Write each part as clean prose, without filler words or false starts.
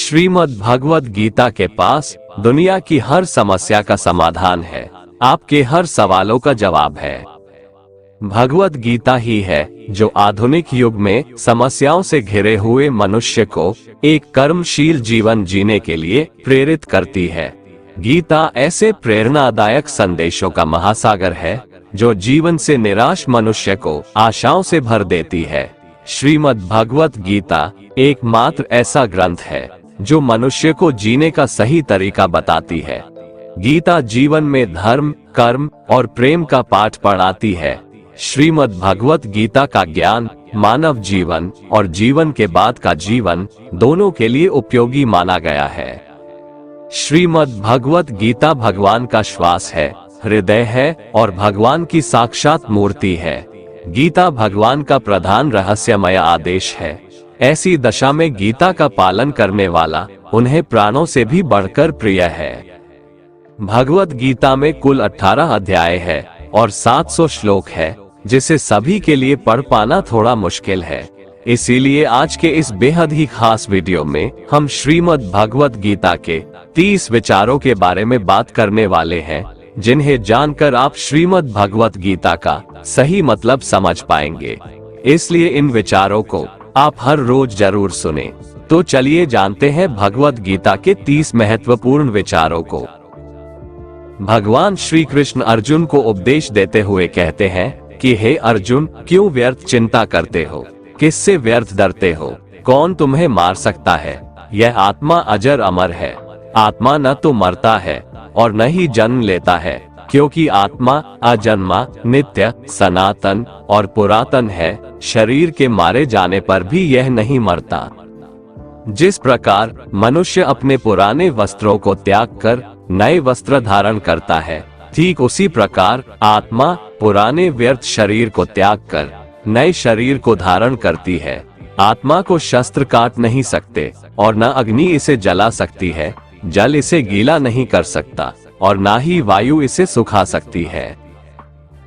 श्रीमद् भगवत गीता के पास दुनिया की हर समस्या का समाधान है, आपके हर सवालों का जवाब है। भगवत गीता ही है जो आधुनिक युग में समस्याओं से घिरे हुए मनुष्य को एक कर्मशील जीवन जीने के लिए प्रेरित करती है। गीता ऐसे प्रेरणादायक संदेशों का महासागर है जो जीवन से निराश मनुष्य को आशाओं से भर देती है। श्रीमद् भगवत गीता एकमात्र ऐसा ग्रंथ है जो मनुष्य को जीने का सही तरीका बताती है। गीता जीवन में धर्म, कर्म और प्रेम का पाठ पढ़ाती है। श्रीमद् भगवत गीता का ज्ञान मानव जीवन और जीवन के बाद का जीवन दोनों के लिए उपयोगी माना गया है। श्रीमद् भगवत गीता भगवान का श्वास है, हृदय है और भगवान की साक्षात मूर्ति है। गीता भगवान का प्रधान रहस्यमय आदेश है। ऐसी दशा में गीता का पालन करने वाला उन्हें प्राणों से भी बढ़कर प्रिय है। भगवत गीता में कुल 18 अध्याय है और 700 श्लोक है, जिसे सभी के लिए पढ़ पाना थोड़ा मुश्किल है। इसीलिए आज के इस बेहद ही खास वीडियो में हम श्रीमद् भगवत गीता के 30 विचारों के बारे में बात करने वाले हैं, जिन्हें जानकर आप श्रीमद् भगवत गीता का सही मतलब समझ पाएंगे। इसलिए इन विचारों को आप हर रोज जरूर सुने। तो चलिए जानते हैं भगवत गीता के 30 महत्वपूर्ण विचारों को। भगवान श्री कृष्ण अर्जुन को उपदेश देते हुए कहते हैं कि हे अर्जुन, क्यों व्यर्थ चिंता करते हो? किससे व्यर्थ डरते हो? कौन तुम्हें मार सकता है? यह आत्मा अजर अमर है। आत्मा न तो मरता है और न ही जन्म लेता है, क्योंकि आत्मा अजन्मा, नित्य, सनातन और पुरातन है। शरीर के मारे जाने पर भी यह नहीं मरता। जिस प्रकार मनुष्य अपने पुराने वस्त्रों को त्याग कर नए वस्त्र धारण करता है, ठीक उसी प्रकार आत्मा पुराने व्यर्थ शरीर को त्याग कर नए शरीर को धारण करती है। आत्मा को शस्त्र काट नहीं सकते और न अग्नि इसे जला सकती है, जल इसे गीला नहीं कर सकता और ना ही वायु इसे सुखा सकती है।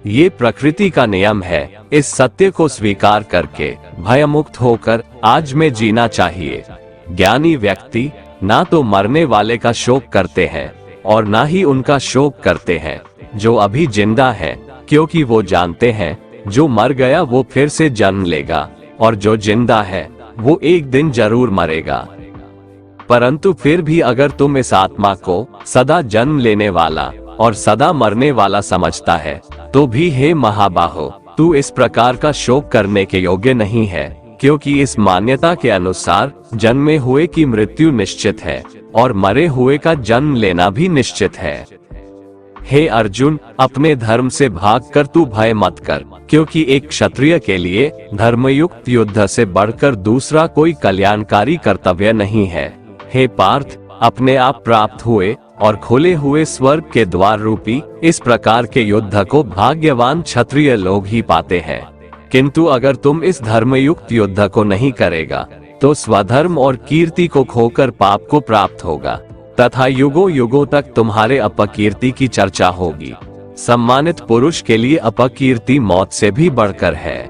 ये प्रकृति का नियम है। इस सत्य को स्वीकार करके भयमुक्त होकर आज में जीना चाहिए। ज्ञानी व्यक्ति ना तो मरने वाले का शोक करते हैं और ना ही उनका शोक करते हैं जो अभी जिंदा है, क्योंकि वो जानते हैं जो मर गया वो फिर से जन्म लेगा और जो जिंदा है वो एक दिन जरूर मरेगा। परंतु फिर भी अगर तुम इस आत्मा को सदा जन्म लेने वाला और सदा मरने वाला समझता है, तो भी हे महाबाहो, तू इस प्रकार का शोक करने के योग्य नहीं है, क्योंकि इस मान्यता के अनुसार जन्मे हुए की मृत्यु निश्चित है और मरे हुए का जन्म लेना भी निश्चित है। हे अर्जुन, अपने धर्म से भागकर तू भय मत कर, क्योंकि एक क्षत्रिय के लिए धर्मयुक्त युद्ध से बढ़कर दूसरा कोई कल्याणकारी कर्तव्य नहीं है। हे पार्थ, अपने आप प्राप्त हुए और खुले हुए स्वर्ग के द्वार रूपी इस प्रकार के युद्ध को भाग्यवान क्षत्रिय लोग ही पाते हैं। किंतु अगर तुम इस धर्मयुक्त युद्ध को नहीं करेगा तो स्वधर्म और कीर्ति को खोकर पाप को प्राप्त होगा तथा युगों युगों तक तुम्हारे अपकीर्ति की चर्चा होगी। सम्मानित पुरुष के लिए अपकीर्ति मौत से भी बढ़कर है।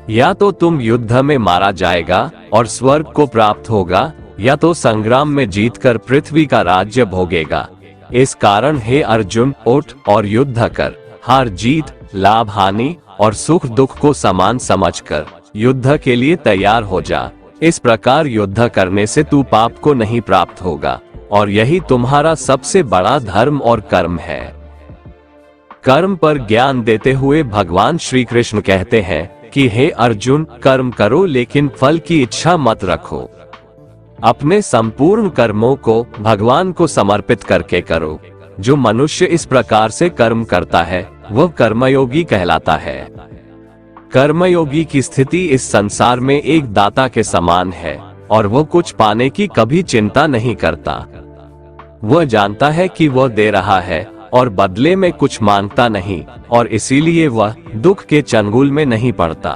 या तो तुम युद्ध में मारा जाएगा और स्वर्ग को प्राप्त होगा, या तो संग्राम में जीतकर पृथ्वी का राज्य भोगेगा। इस कारण हे अर्जुन, उठ और युद्ध कर। हार जीत, लाभ हानि और सुख दुख को समान समझकर युद्ध के लिए तैयार हो जा। इस प्रकार युद्ध करने से तू पाप को नहीं प्राप्त होगा और यही तुम्हारा सबसे बड़ा धर्म और कर्म है। कर्म पर ज्ञान देते हुए भगवान श्री कृष्ण कहते हैं कि हे अर्जुन, कर्म करो लेकिन फल की इच्छा मत रखो। अपने संपूर्ण कर्मों को भगवान को समर्पित करके करो। जो मनुष्य इस प्रकार से कर्म करता है वह कर्मयोगी कहलाता है। कर्मयोगी की स्थिति इस संसार में एक दाता के समान है और वह कुछ पाने की कभी चिंता नहीं करता। वह जानता है कि वह दे रहा है और बदले में कुछ मांगता नहीं, और इसीलिए वह दुख के चंगुल में नहीं पड़ता।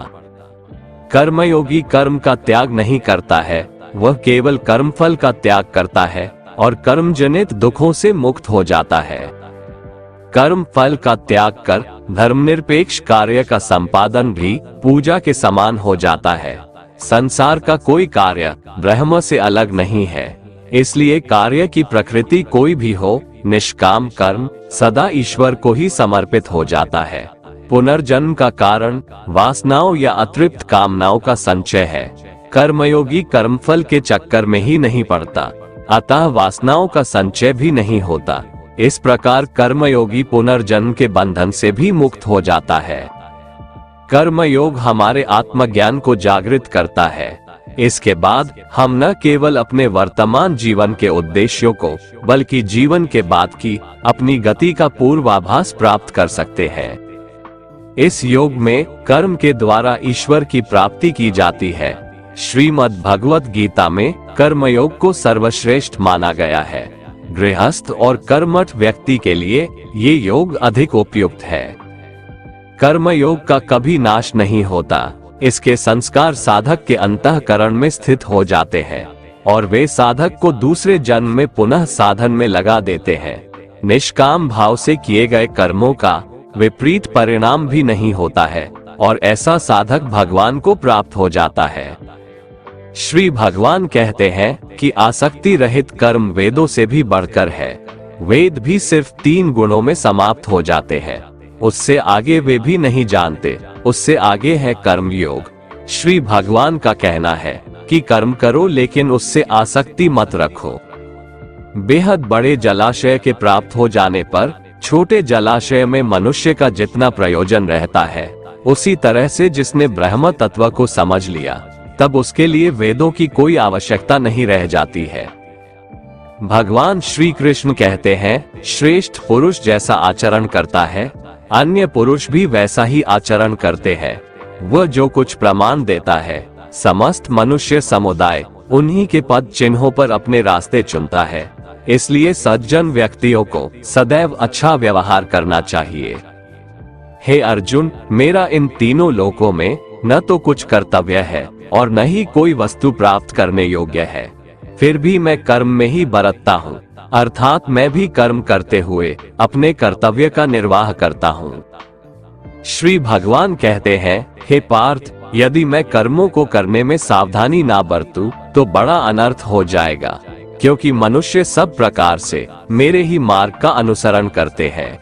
कर्मयोगी कर्म का त्याग नहीं करता है, वह केवल कर्मफल का त्याग करता है और कर्मजनित दुखों से मुक्त हो जाता है। कर्म फल का त्याग कर धर्मनिरपेक्ष कार्य का संपादन भी पूजा के समान हो जाता है। संसार का कोई कार्य ब्रह्म से अलग नहीं है। इसलिए कार्य की प्रकृति कोई भी हो, निष्काम कर्म सदा ईश्वर को ही समर्पित हो जाता है। पुनर्जन्म का कारण वासनाओं या अतृप्त कामनाओं का संचय है। कर्मयोगी कर्मफल के चक्कर में ही नहीं पड़ता, अतः वासनाओं का संचय भी नहीं होता। इस प्रकार कर्मयोगी पुनर्जन्म के बंधन से भी मुक्त हो जाता है। कर्मयोग हमारे आत्मज्ञान को जागृत करता है। इसके बाद हम न केवल अपने वर्तमान जीवन के उद्देश्यों को, बल्कि जीवन के बाद की अपनी गति का पूर्वाभास प्राप्त कर सकते हैं। इस योग में कर्म के द्वारा ईश्वर की प्राप्ति की जाती है। श्रीमद् भगवत गीता में कर्मयोग को सर्वश्रेष्ठ माना गया है। गृहस्थ और कर्मठ व्यक्ति के लिए ये योग अधिक उपयुक्त है। कर्मयोग का कभी नाश नहीं होता। इसके संस्कार साधक के अंतःकरण में स्थित हो जाते हैं और वे साधक को दूसरे जन्म में पुनः साधन में लगा देते हैं। निष्काम भाव से किए गए कर्मों का विपरीत परिणाम भी नहीं होता है और ऐसा साधक भगवान को प्राप्त हो जाता है। श्री भगवान कहते हैं कि आसक्ति रहित कर्म वेदों से भी बढ़कर है। वेद भी सिर्फ 3 गुणों में समाप्त हो जाते हैं, उससे आगे वे भी नहीं जानते। उससे आगे है कर्म योग। श्री भगवान का कहना है कि कर्म करो लेकिन उससे आसक्ति मत रखो। बेहद बड़े जलाशय के प्राप्त हो जाने पर छोटे जलाशय में मनुष्य का जितना प्रयोजन रहता है, उसी तरह से जिसने ब्रह्म तत्व को समझ लिया, तब उसके लिए वेदों की कोई आवश्यकता नहीं रह जाती है। भगवान श्री कृष्ण कहते हैं, श्रेष्ठ पुरुष जैसा आचरण करता है, अन्य पुरुष भी वैसा ही आचरण करते हैं। वह जो कुछ प्रमाण देता है, समस्त मनुष्य समुदाय उन्हीं के पद चिन्हों पर अपने रास्ते चुनता है। इसलिए सज्जन व्यक्तियों को सदैव अच्छा व्यवहार करना चाहिए। हे अर्जुन, मेरा इन तीनों लोकों में न तो कुछ कर्तव्य है और न ही कोई वस्तु प्राप्त करने योग्य है। फिर भी मैं कर्म में ही बरतता हूँ, अर्थात मैं भी कर्म करते हुए अपने कर्तव्य का निर्वाह करता हूँ। श्री भगवान कहते हैं, हे पार्थ, यदि मैं कर्मों को करने में सावधानी ना बरतूं तो बड़ा अनर्थ हो जाएगा, क्योंकि मनुष्य सब प्रकार से मेरे ही मार्ग का अनुसरण करते हैं।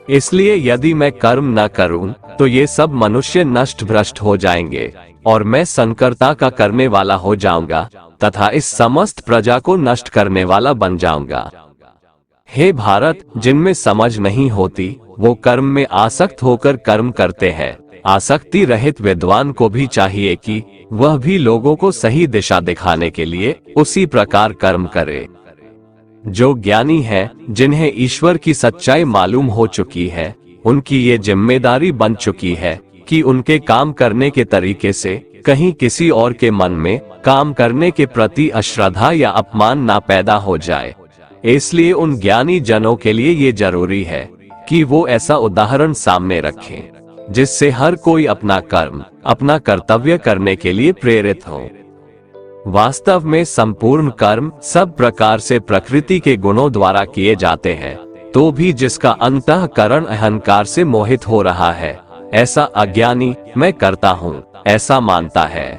इसलिए यदि मैं कर्म न करूं तो ये सब मनुष्य नष्ट भ्रष्ट हो जाएंगे और मैं संकर्ता का करने वाला हो जाऊंगा तथा इस समस्त प्रजा को नष्ट करने वाला बन जाऊंगा। हे भारत, जिनमें समझ नहीं होती वो कर्म में आसक्त होकर कर्म करते हैं। आसक्ति रहित विद्वान को भी चाहिए कि वह भी लोगों को सही दिशा दिखाने के लिए उसी प्रकार कर्म करे। जो ज्ञानी हैं, जिन्हें ईश्वर की सच्चाई मालूम हो चुकी है, उनकी ये जिम्मेदारी बन चुकी है कि उनके काम करने के तरीके से कहीं किसी और के मन में काम करने के प्रति अश्रद्धा या अपमान ना पैदा हो जाए। इसलिए उन ज्ञानी जनों के लिए ये जरूरी है कि वो ऐसा उदाहरण सामने रखें जिससे हर कोई अपना कर्म, अपना कर्तव्य करने के लिए प्रेरित हो। वास्तव में संपूर्ण कर्म सब प्रकार से प्रकृति के गुणों द्वारा किए जाते हैं, तो भी जिसका अंतःकरण अहंकार से मोहित हो रहा है, ऐसा अज्ञानी मैं करता हूँ ऐसा मानता है।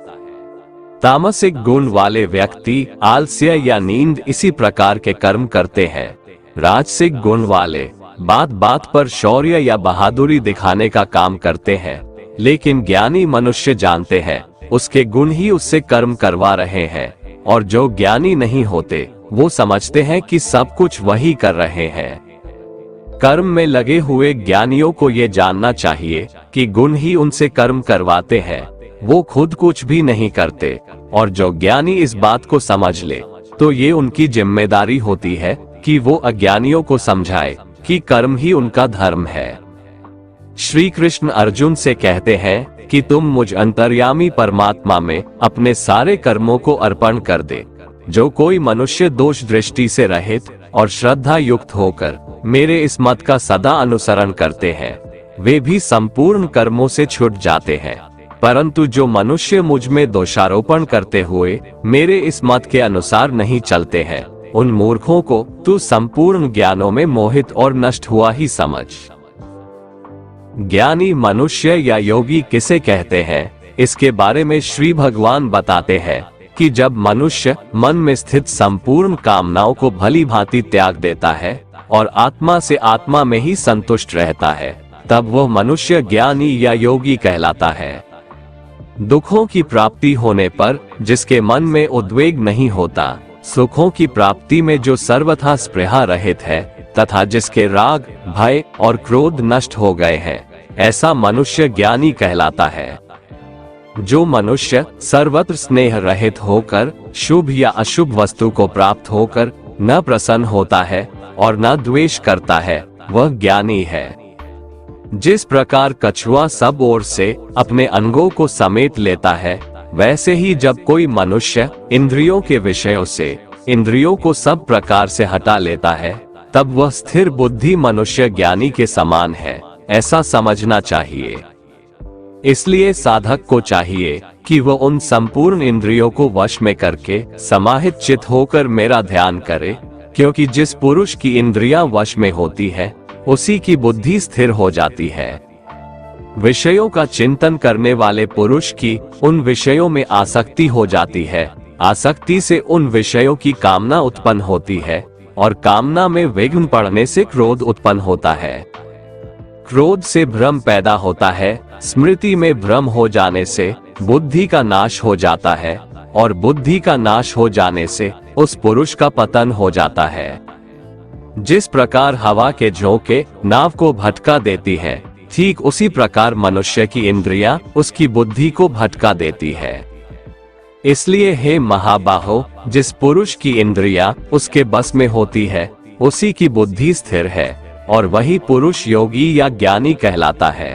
तामसिक गुण वाले व्यक्ति आलस्य या नींद इसी प्रकार के कर्म करते हैं। राजसिक गुण वाले बात बात पर शौर्य या बहादुरी दिखाने का काम करते हैं, लेकिन ज्ञानी मनुष्य जानते हैं उसके गुण ही उससे कर्म करवा रहे हैं, और जो ज्ञानी नहीं होते वो समझते हैं कि सब कुछ वही कर रहे हैं। कर्म में लगे हुए ज्ञानियों को ये जानना चाहिए कि गुण ही उनसे कर्म करवाते हैं, वो खुद कुछ भी नहीं करते। और जो ज्ञानी इस बात को समझ ले तो ये उनकी जिम्मेदारी होती है कि वो अज्ञानियों को समझाए कि कर्म ही उनका धर्म है। श्री कृष्ण अर्जुन से कहते हैं कि तुम मुझ अंतर्यामी परमात्मा में अपने सारे कर्मों को अर्पण कर दे। जो कोई मनुष्य दोष दृष्टि से रहित और श्रद्धा युक्त होकर मेरे इस मत का सदा अनुसरण करते हैं, वे भी संपूर्ण कर्मों से छूट जाते हैं। परंतु जो मनुष्य मुझ में दोषारोपण करते हुए मेरे इस मत के अनुसार नहीं चलते हैं, उन मूर्खों को तू संपूर्ण ज्ञानों में मोहित और नष्ट हुआ ही समझ। ज्ञानी मनुष्य या योगी किसे कहते हैं, इसके बारे में श्री भगवान बताते हैं कि जब मनुष्य मन में स्थित संपूर्ण कामनाओं को भली भांति त्याग देता है और आत्मा से आत्मा में ही संतुष्ट रहता है, तब वह मनुष्य ज्ञानी या योगी कहलाता है। दुखों की प्राप्ति होने पर जिसके मन में उद्वेग नहीं होता, सुखों की प्राप्ति में जो सर्वथा स्पृहा रहित है तथा जिसके राग, भय और क्रोध नष्ट हो गए हैं, ऐसा मनुष्य ज्ञानी कहलाता है। जो मनुष्य सर्वत्र स्नेह रहित होकर शुभ या अशुभ वस्तु को प्राप्त होकर न प्रसन्न होता है और न द्वेष करता है, वह ज्ञानी है। जिस प्रकार कछुआ सब ओर से अपने अंगों को समेट लेता है, वैसे ही जब कोई मनुष्य इंद्रियों के विषयों से इंद्रियों को सब प्रकार से हटा लेता है, तब वह स्थिर बुद्धि मनुष्य ज्ञानी के समान है, ऐसा समझना चाहिए। इसलिए साधक को चाहिए कि वह उन संपूर्ण इंद्रियों को वश में करके समाहित चित्त होकर मेरा ध्यान करे, क्योंकि जिस पुरुष की इंद्रियां वश में होती है उसी की बुद्धि स्थिर हो जाती है। विषयों का चिंतन करने वाले पुरुष की उन विषयों में आसक्ति हो जाती है, आसक्ति से उन विषयों की कामना उत्पन्न होती है और कामना में विघ्न पड़ने से क्रोध उत्पन्न होता है। क्रोध से भ्रम पैदा होता है, स्मृति में भ्रम हो जाने से बुद्धि का नाश हो जाता है और बुद्धि का नाश हो जाने से उस पुरुष का पतन हो जाता है। जिस प्रकार हवा के झोंके नाव को भटका देती है, ठीक उसी प्रकार मनुष्य की इंद्रियां उसकी बुद्धि को भटका देती है। इसलिए हे महाबाहो, जिस पुरुष की इंद्रियां उसके बस में होती है उसी की बुद्धि स्थिर है और वही पुरुष योगी या ज्ञानी कहलाता है।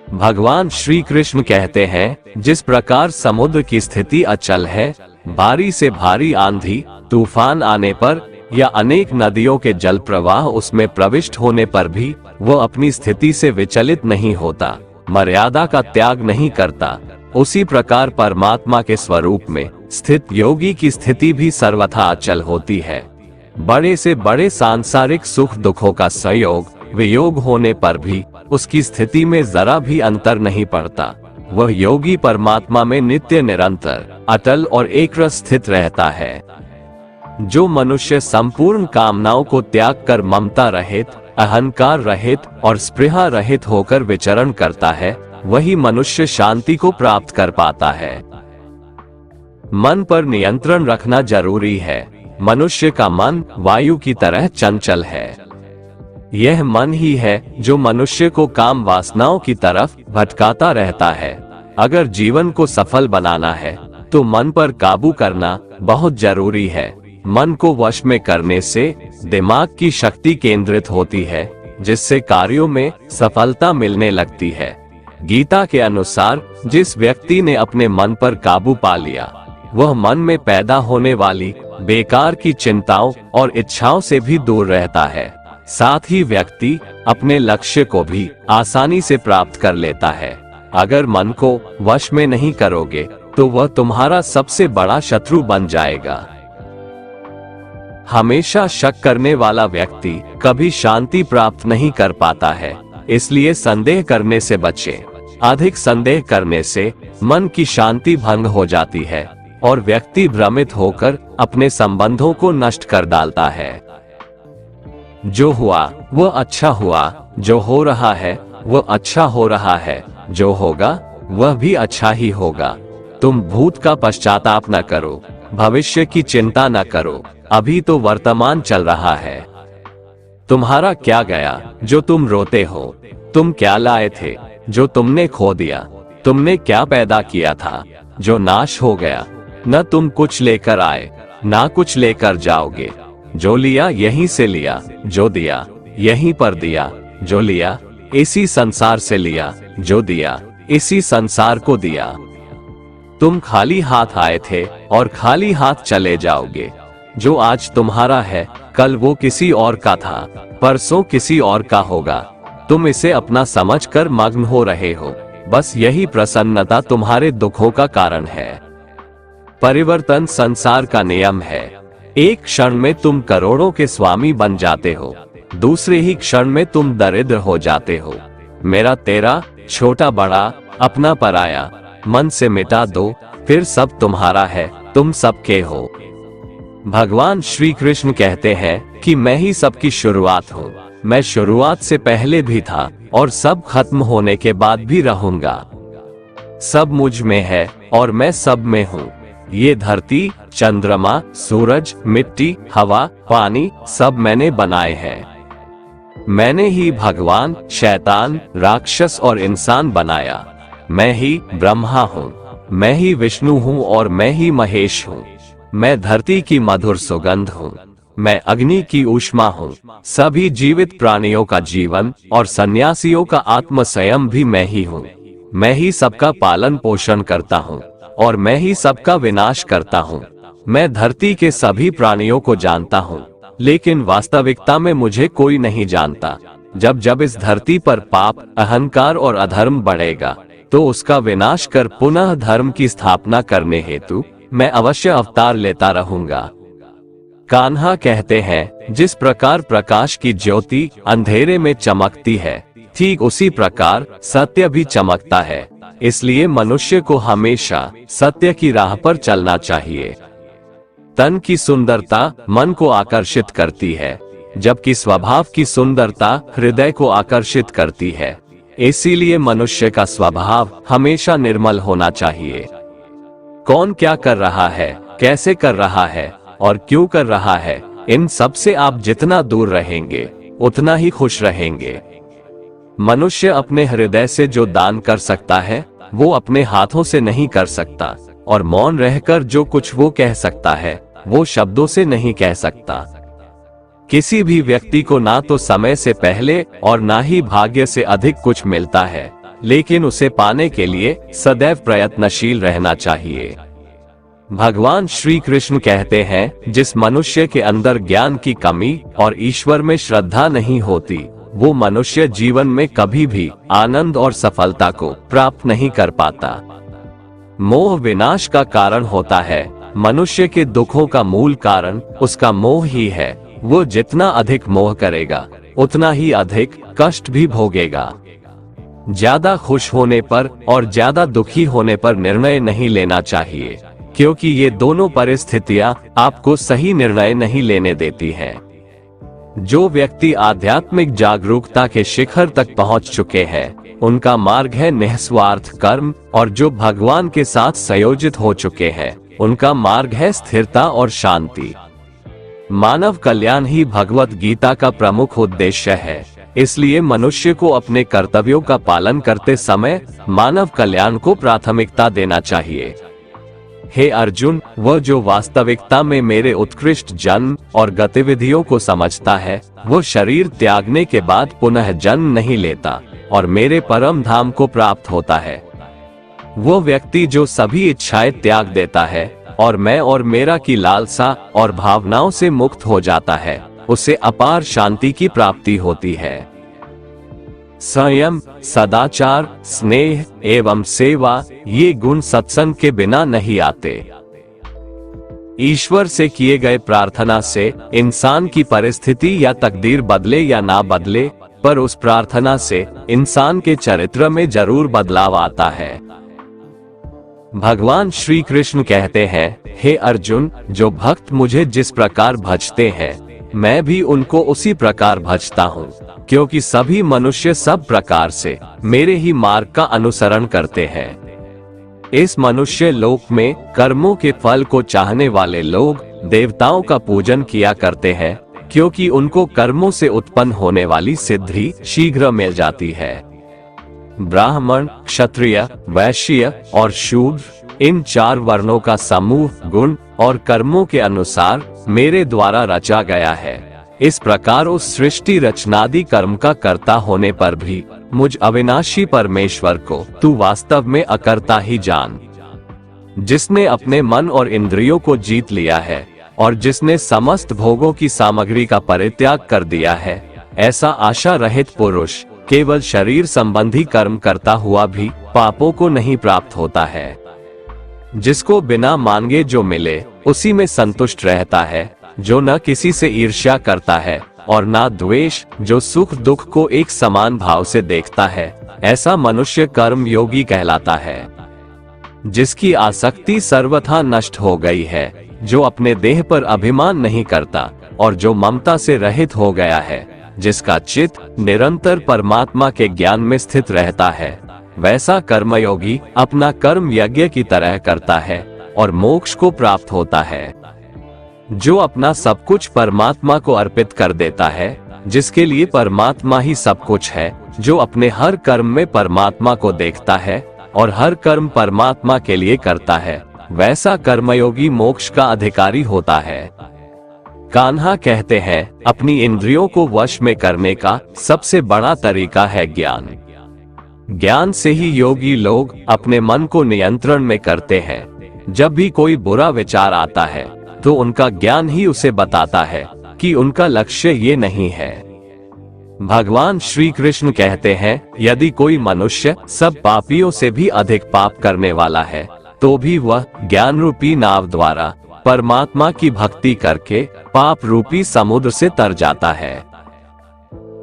भगवान श्री कृष्ण कहते हैं, जिस प्रकार समुद्र की स्थिति अचल है, भारी से भारी आंधी तूफान आने पर या अनेक नदियों के जल प्रवाह उसमें प्रविष्ट होने पर भी वह अपनी स्थिति से विचलित नहीं होता, मर्यादा का त्याग नहीं करता, उसी प्रकार परमात्मा के स्वरूप में स्थित योगी की स्थिति भी सर्वथा अचल होती है। बड़े से बड़े सांसारिक सुख दुखों का संयोग वियोग होने पर भी उसकी स्थिति में जरा भी अंतर नहीं पड़ता। वह योगी परमात्मा में नित्य निरंतर अटल और एकरस स्थित रहता है। जो मनुष्य संपूर्ण कामनाओं को त्याग कर ममता रहित, अहंकार रहित और स्पृहा रहित होकर विचरण करता है, वही मनुष्य शांति को प्राप्त कर पाता है। मन पर नियंत्रण रखना जरूरी है। मनुष्य का मन वायु की तरह चंचल है। यह मन ही है जो मनुष्य को काम वासनाओं की तरफ भटकाता रहता है। अगर जीवन को सफल बनाना है तो मन पर काबू करना बहुत जरूरी है। मन को वश में करने से दिमाग की शक्ति केंद्रित होती है, जिससे कार्यों में सफलता मिलने लगती है। गीता के अनुसार जिस व्यक्ति ने अपने मन पर काबू पा लिया, वह मन में पैदा होने वाली बेकार की चिंताओं और इच्छाओं से भी दूर रहता है। साथ ही व्यक्ति अपने लक्ष्य को भी आसानी से प्राप्त कर लेता है। अगर मन को वश में नहीं करोगे तो वह तुम्हारा सबसे बड़ा शत्रु बन जाएगा। हमेशा शक करने वाला व्यक्ति कभी शांति प्राप्त नहीं कर पाता है, इसलिए संदेह करने से बचें। अधिक संदेह करने से मन की शांति भंग हो जाती है और व्यक्ति भ्रमित होकर अपने संबंधों को नष्ट कर डालता है। जो हुआ वह अच्छा हुआ, जो हो रहा है वह अच्छा हो रहा है, जो होगा वह भी अच्छा ही होगा। तुम भूत का पश्चाताप न करो, भविष्य की चिंता न करो, अभी तो वर्तमान चल रहा है। तुम्हारा क्या गया जो तुम रोते हो? तुम क्या लाए थे जो तुमने खो दिया? तुमने क्या पैदा किया था जो नाश हो गया? न तुम कुछ लेकर आए, ना कुछ लेकर जाओगे। जो लिया यहीं से लिया, जो दिया यहीं पर दिया, जो लिया इसी संसार से लिया, जो दिया इसी संसार को दिया। तुम खाली हाथ आए थे और खाली हाथ चले जाओगे। जो आज तुम्हारा है कल वो किसी और का था, परसों किसी और का होगा। तुम इसे अपना समझकर मग्न हो रहे हो। बस यही प्रसन्नता तुम्हारे दुखों का कारण है। परिवर्तन संसार का नियम है। एक क्षण में तुम करोड़ों के स्वामी बन जाते हो, दूसरे ही क्षण में तुम दरिद्र हो जाते हो। मेरा तेरा, छोटा बड़ा, अपना पराया मन से मिटा दो, फिर सब तुम्हारा है, तुम सबके हो। भगवान श्री कृष्ण कहते हैं कि मैं ही सबकी शुरुआत हूँ। मैं शुरुआत से पहले भी था और सब खत्म होने के बाद भी रहूंगा। सब मुझ में है और मैं सब में हूँ। ये धरती, चंद्रमा, सूरज, मिट्टी, हवा, पानी सब मैंने बनाए हैं। मैंने ही भगवान, शैतान, राक्षस और इंसान बनाया। मैं ही ब्रह्मा हूँ, मैं ही विष्णु हूँ और मैं ही महेश हूँ। मैं धरती की मधुर सुगंध हूँ, मैं अग्नि की ऊष्मा हूँ। सभी जीवित प्राणियों का जीवन और सन्यासियों का आत्म संयम भी मैं ही हूँ। मैं ही सबका पालन पोषण करता हूँ और मैं ही सबका विनाश करता हूँ। मैं धरती के सभी प्राणियों को जानता हूँ, लेकिन वास्तविकता में मुझे कोई नहीं जानता। जब जब इस धरती पर पाप, अहंकार और अधर्म बढ़ेगा, तो उसका विनाश कर पुनः धर्म की स्थापना करने हेतु मैं अवश्य अवतार लेता रहूंगा। कान्हा कहते हैं, जिस प्रकार प्रकाश की ज्योति अंधेरे में चमकती है, ठीक उसी प्रकार सत्य भी चमकता है। इसलिए मनुष्य को हमेशा सत्य की राह पर चलना चाहिए। तन की सुंदरता मन को आकर्षित करती है, जबकि स्वभाव की सुंदरता हृदय को आकर्षित करती है। इसीलिए मनुष्य का स्वभाव हमेशा निर्मल होना चाहिए। कौन क्या कर रहा है, कैसे कर रहा है और क्यों कर रहा है, इन सब से आप जितना दूर रहेंगे उतना ही खुश रहेंगे। मनुष्य अपने हृदय से जो दान कर सकता है वो अपने हाथों से नहीं कर सकता, और मौन रहकर जो कुछ वो कह सकता है वो शब्दों से नहीं कह सकता। किसी भी व्यक्ति को ना तो समय से पहले और ना ही भाग्य से अधिक कुछ मिलता है, लेकिन उसे पाने के लिए सदैव प्रयत्नशील रहना चाहिए। भगवान श्री कृष्ण कहते हैं, जिस मनुष्य के अंदर ज्ञान की कमी और ईश्वर में श्रद्धा नहीं होती, वो मनुष्य जीवन में कभी भी आनंद और सफलता को प्राप्त नहीं कर पाता। मोह विनाश का कारण होता है। मनुष्य के दुखों का मूल कारण उसका मोह ही है। वो जितना अधिक मोह करेगा उतना ही अधिक कष्ट भी भोगेगा। ज्यादा खुश होने पर और ज्यादा दुखी होने पर निर्णय नहीं लेना चाहिए, क्योंकि ये दोनों परिस्थितियां आपको सही निर्णय नहीं लेने देती हैं। जो व्यक्ति आध्यात्मिक जागरूकता के शिखर तक पहुंच चुके हैं, उनका मार्ग है निस्वार्थ कर्म, और जो भगवान के साथ संयोजित हो चुके हैं, उनका मार्ग है स्थिरता और शांति। मानव कल्याण ही भगवत गीता का प्रमुख उद्देश्य है। इसलिए मनुष्य को अपने कर्तव्यों का पालन करते समय मानव कल्याण को प्राथमिकता देना चाहिए। हे अर्जुन, वह जो वास्तविकता में मेरे उत्कृष्ट जन्म और गतिविधियों को समझता है, वो शरीर त्यागने के बाद पुनः जन्म नहीं लेता और मेरे परम धाम को प्राप्त होता है। वो व्यक्ति जो सभी इच्छाएं त्याग देता है और मैं और मेरा की लालसा और भावनाओं से मुक्त हो जाता है, उसे अपार शांति की प्राप्ति होती है। संयम, सदाचार, स्नेह एवं सेवा, ये गुण सत्संग के बिना नहीं आते। ईश्वर से किए गए प्रार्थना से इंसान की परिस्थिति या तकदीर बदले या ना बदले, पर उस प्रार्थना से इंसान के चरित्र में जरूर बदलाव आता है। भगवान श्री कृष्ण कहते हैं, हे अर्जुन, जो भक्त मुझे जिस प्रकार भजते हैं, मैं भी उनको उसी प्रकार भजता हूँ, क्योंकि सभी मनुष्य सब प्रकार से मेरे ही मार्ग का अनुसरण करते हैं। इस मनुष्य लोक में कर्मों के फल को चाहने वाले लोग देवताओं का पूजन किया करते हैं, क्योंकि उनको कर्मों से उत्पन्न होने वाली सिद्धि शीघ्र मिल जाती है। ब्राह्मण, क्षत्रिय, वैश्य और शूद्र, इन 4 वर्णों का समूह गुण और कर्मों के अनुसार मेरे द्वारा रचा गया है। इस प्रकार उस सृष्टि रचनादि कर्म का कर्ता होने पर भी मुझ अविनाशी परमेश्वर को तू वास्तव में अकर्ता ही जान। जिसने अपने मन और इंद्रियों को जीत लिया है और जिसने समस्त भोगों की सामग्री का परित्याग कर दिया है, ऐसा आशा रहित पुरुष केवल शरीर संबंधी कर्म करता हुआ भी पापों को नहीं प्राप्त होता है। जिसको बिना मांगे जो मिले उसी में संतुष्ट रहता है, जो न किसी से ईर्ष्या करता है और ना द्वेष, जो सुख दुख को एक समान भाव से देखता है, ऐसा मनुष्य कर्म योगी कहलाता है, जिसकी आसक्ति सर्वथा नष्ट हो गई है, जो अपने देह पर अभिमान नहीं करता और जो ममता से रहित हो गया है, जिसका चित्त निरंतर परमात्मा के ज्ञान में स्थित रहता है। वैसा कर्मयोगी अपना कर्म यज्ञ की तरह करता है और मोक्ष को प्राप्त होता है। जो अपना सब कुछ परमात्मा को अर्पित कर देता है, जिसके लिए परमात्मा ही सब कुछ है, जो अपने हर कर्म में परमात्मा को देखता है और हर कर्म परमात्मा के लिए करता है, वैसा कर्मयोगी मोक्ष का अधिकारी होता है। कान्हा कहते हैं, अपनी इंद्रियों को वश में करने का सबसे बड़ा तरीका है ज्ञान। ज्ञान से ही योगी लोग अपने मन को नियंत्रण में करते हैं। जब भी कोई बुरा विचार आता है तो उनका ज्ञान ही उसे बताता है कि उनका लक्ष्य ये नहीं है। भगवान श्री कृष्ण कहते हैं, यदि कोई मनुष्य सब पापियों से भी अधिक पाप करने वाला है तो भी वह ज्ञान रूपी नाव द्वारा परमात्मा की भक्ति करके पाप रूपी समुद्र से तर जाता है।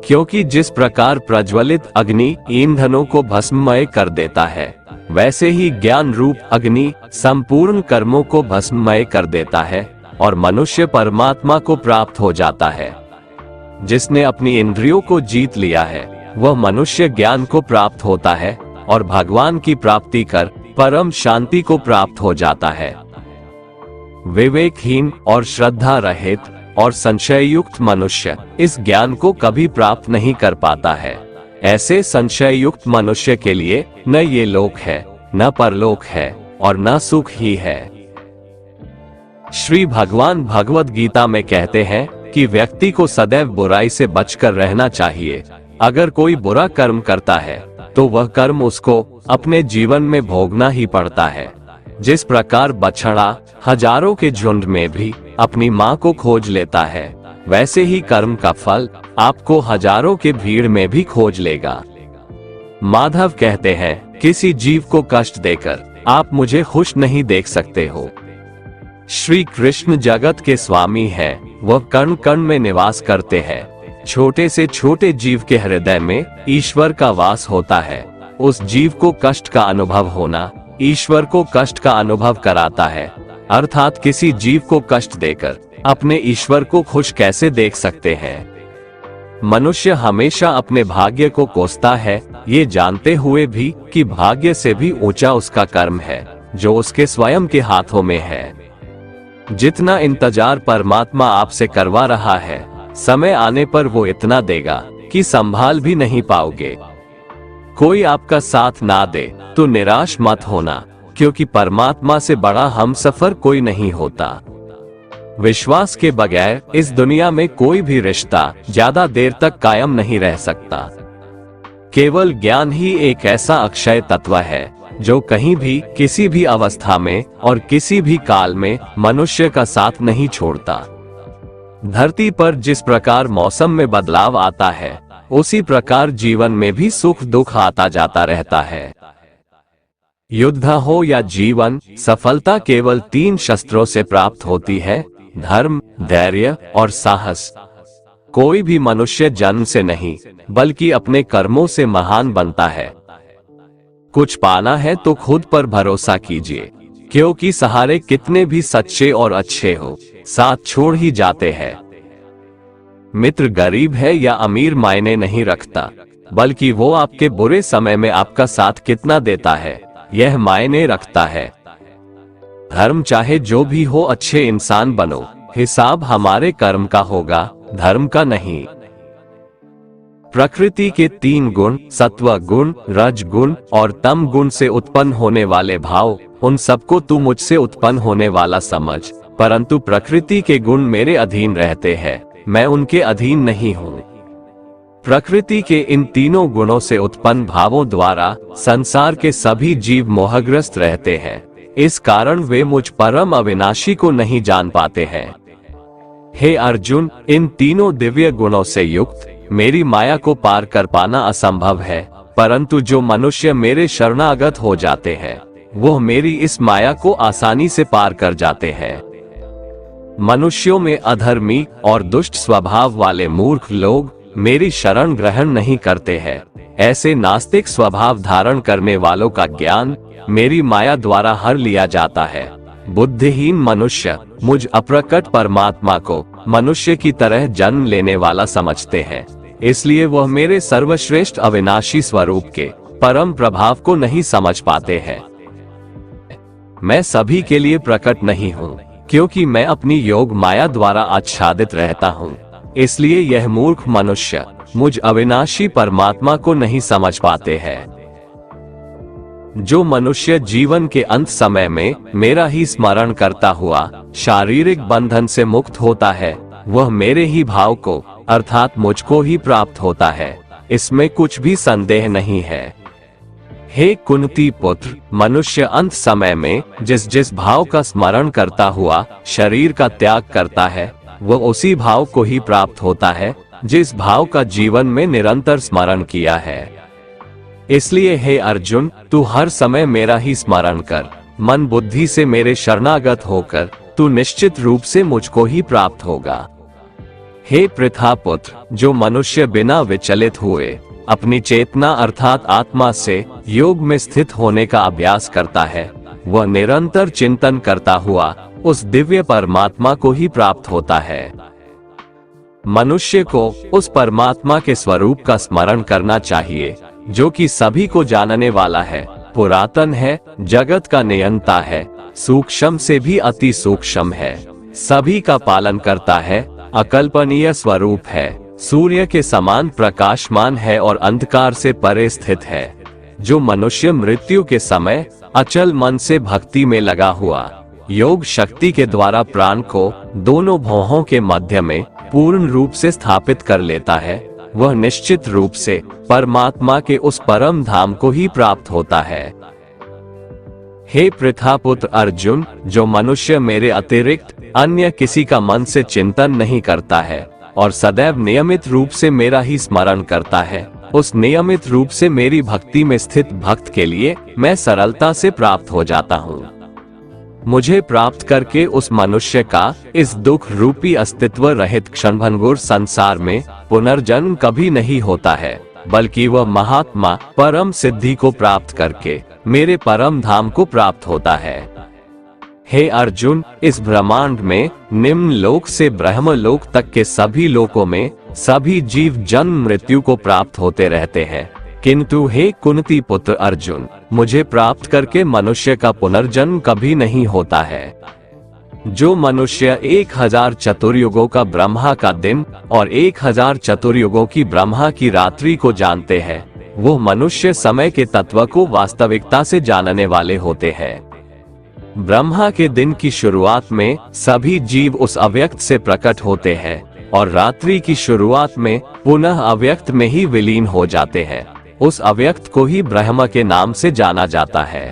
क्योंकि जिस प्रकार प्रज्वलित अग्नि ईंधनों को भस्ममय कर देता है, वैसे ही ज्ञान रूप अग्नि संपूर्ण कर्मों को भस्ममय कर देता है और मनुष्य परमात्मा को प्राप्त हो जाता है। जिसने अपनी इंद्रियों को जीत लिया है, वह मनुष्य ज्ञान को प्राप्त होता है और भगवान की प्राप्ति कर परम शांति को प्राप्त हो जाता है। विवेकहीन और श्रद्धा रहित और संशय युक्त मनुष्य इस ज्ञान को कभी प्राप्त नहीं कर पाता है। ऐसे संशय युक्त मनुष्य के लिए न ये लोक है, न परलोक है और न सुख ही है। श्री भगवान भगवद गीता में कहते हैं कि व्यक्ति को सदैव बुराई से बचकर रहना चाहिए। अगर कोई बुरा कर्म करता है तो वह कर्म उसको अपने जीवन में भोगना ही पड़ता है। जिस प्रकार बछड़ा हजारों के झुंड में भी अपनी माँ को खोज लेता है, वैसे ही कर्म का फल आपको हजारों के भीड़ में भी खोज लेगा। माधव कहते हैं, किसी जीव को कष्ट देकर आप मुझे खुश नहीं देख सकते हो। श्री कृष्ण जगत के स्वामी हैं, वह कण कण में निवास करते हैं। छोटे से छोटे जीव के हृदय में ईश्वर का वास होता है। उस जीव को कष्ट का अनुभव होना ईश्वर को कष्ट का अनुभव कराता है। अर्थात किसी जीव को कष्ट देकर अपने ईश्वर को खुश कैसे देख सकते हैं। मनुष्य हमेशा अपने भाग्य को कोसता है, ये जानते हुए भी कि भाग्य से भी ऊंचा उसका कर्म है जो उसके स्वयं के हाथों में है। जितना इंतजार परमात्मा आपसे करवा रहा है, समय आने पर वो इतना देगा कि संभाल भी नहीं पाओगे। कोई आपका साथ ना दे तो निराश मत होना, क्योंकि परमात्मा से बड़ा हमसफर कोई नहीं होता। विश्वास के बगैर इस दुनिया में कोई भी रिश्ता ज्यादा देर तक कायम नहीं रह सकता। केवल ज्ञान ही एक ऐसा अक्षय तत्व है जो कहीं भी किसी भी अवस्था में और किसी भी काल में मनुष्य का साथ नहीं छोड़ता। धरती पर जिस प्रकार मौसम में बदलाव आता है, उसी प्रकार जीवन में भी सुख दुख आता जाता रहता है। युद्ध हो या जीवन, सफलता केवल 3 शस्त्रों से प्राप्त होती है, धर्म, धैर्य और साहस। कोई भी मनुष्य जन्म से नहीं बल्कि अपने कर्मों से महान बनता है। कुछ पाना है तो खुद पर भरोसा कीजिए, क्योंकि सहारे कितने भी सच्चे और अच्छे हो, साथ छोड़ ही जाते हैं। मित्र गरीब है या अमीर मायने नहीं रखता, बल्कि वो आपके बुरे समय में आपका साथ कितना देता है, यह मायने रखता है। धर्म चाहे जो भी हो, अच्छे इंसान बनो, हिसाब हमारे कर्म का होगा, धर्म का नहीं। प्रकृति के 3 गुण, सत्व गुण, रज गुण और तम गुण से उत्पन्न होने वाले भाव, उन सबको तू मुझसे उत्पन्न होने वाला समझ, परंतु प्रकृति के गुण मेरे अधीन रहते हैं, मैं उनके अधीन नहीं हूँ। प्रकृति के इन तीनों गुणों से उत्पन्न भावों द्वारा संसार के सभी जीव मोहग्रस्त रहते हैं। इस कारण वे मुझ परम अविनाशी को नहीं जान पाते हैं। हे अर्जुन, इन तीनों दिव्य गुणों से युक्त मेरी माया को पार कर पाना असंभव है, परंतु जो मनुष्य मेरे शरणागत हो जाते हैं, वो मेरी इस माया को आसानी से पार कर जाते हैं। मनुष्यों में अधर्मी और दुष्ट स्वभाव वाले मूर्ख लोग मेरी शरण ग्रहण नहीं करते हैं। ऐसे नास्तिक स्वभाव धारण करने वालों का ज्ञान मेरी माया द्वारा हर लिया जाता है। बुद्धिहीन मनुष्य मुझ अप्रकट परमात्मा को मनुष्य की तरह जन्म लेने वाला समझते हैं, इसलिए वह मेरे सर्वश्रेष्ठ अविनाशी स्वरूप के परम प्रभाव को नहीं समझ पाते हैं। मैं सभी के लिए प्रकट नहीं हूँ, क्योंकि मैं अपनी योग माया द्वारा आच्छादित रहता हूँ। इसलिए यह मूर्ख मनुष्य मुझ अविनाशी परमात्मा को नहीं समझ पाते हैं। जो मनुष्य जीवन के अंत समय में मेरा ही स्मरण करता हुआ शारीरिक बंधन से मुक्त होता है, वह मेरे ही भाव को अर्थात मुझको ही प्राप्त होता है, इसमें कुछ भी संदेह नहीं है। हे कुंती पुत्र, मनुष्य अंत समय में जिस जिस भाव का स्मरण करता हुआ शरीर का त्याग करता है, वह उसी भाव को ही प्राप्त होता है जिस भाव का जीवन में निरंतर स्मरण किया है। इसलिए हे अर्जुन, तू हर समय मेरा ही स्मरण कर, मन बुद्धि से मेरे शरणागत होकर तू निश्चित रूप से मुझको ही प्राप्त होगा। हे पृथापुत्र, जो मनुष्य बिना विचलित हुए अपनी चेतना अर्थात आत्मा से योग में स्थित होने का अभ्यास करता है, वह निरंतर चिंतन करता हुआ उस दिव्य परमात्मा को ही प्राप्त होता है। मनुष्य को उस परमात्मा के स्वरूप का स्मरण करना चाहिए, जो कि सभी को जानने वाला है, पुरातन है, जगत का नियंता है, सूक्ष्म से भी अति सूक्ष्म है, सभी का पालन करता है, अकल्पनीय स्वरूप है, सूर्य के समान प्रकाशमान है और अंधकार से परे स्थित है। जो मनुष्य मृत्यु के समय अचल मन से भक्ति में लगा हुआ योग शक्ति के द्वारा प्राण को दोनों भौहों के मध्य में पूर्ण रूप से स्थापित कर लेता है, वह निश्चित रूप से परमात्मा के उस परम धाम को ही प्राप्त होता है। हे पृथापुत्र अर्जुन, जो मनुष्य मेरे अतिरिक्त अन्य किसी का मन से चिंतन नहीं करता है और सदैव नियमित रूप से मेरा ही स्मरण करता है, उस नियमित रूप से मेरी भक्ति में स्थित भक्त के लिए मैं सरलता से प्राप्त हो जाता हूँ। मुझे प्राप्त करके उस मनुष्य का इस दुख रूपी अस्तित्व रहित क्षणभंगुर संसार में पुनर्जन्म कभी नहीं होता है, बल्कि वह महात्मा परम सिद्धि को प्राप्त करके मेरे परम धाम को प्राप्त होता है। हे अर्जुन, इस ब्रह्मांड में निम्न लोक से ब्रह्म लोक तक के सभी लोकों में सभी जीव जन्म मृत्यु को प्राप्त होते रहते हैं, किंतु हे कुंती पुत्र अर्जुन, मुझे प्राप्त करके मनुष्य का पुनर्जन्म कभी नहीं होता है। जो मनुष्य 1000 चतुर्युगों का ब्रह्मा का दिन और 1000 चतुर्युगों की ब्रह्मा की रात्रि को जानते हैं, वो मनुष्य समय के तत्व को वास्तविकता से जानने वाले होते हैं। ब्रह्मा के दिन की शुरुआत में सभी जीव उस अव्यक्त से प्रकट होते हैं और रात्रि की शुरुआत में पुनः अव्यक्त में ही विलीन हो जाते हैं। उस अव्यक्त को ही ब्रह्म के नाम से जाना जाता है।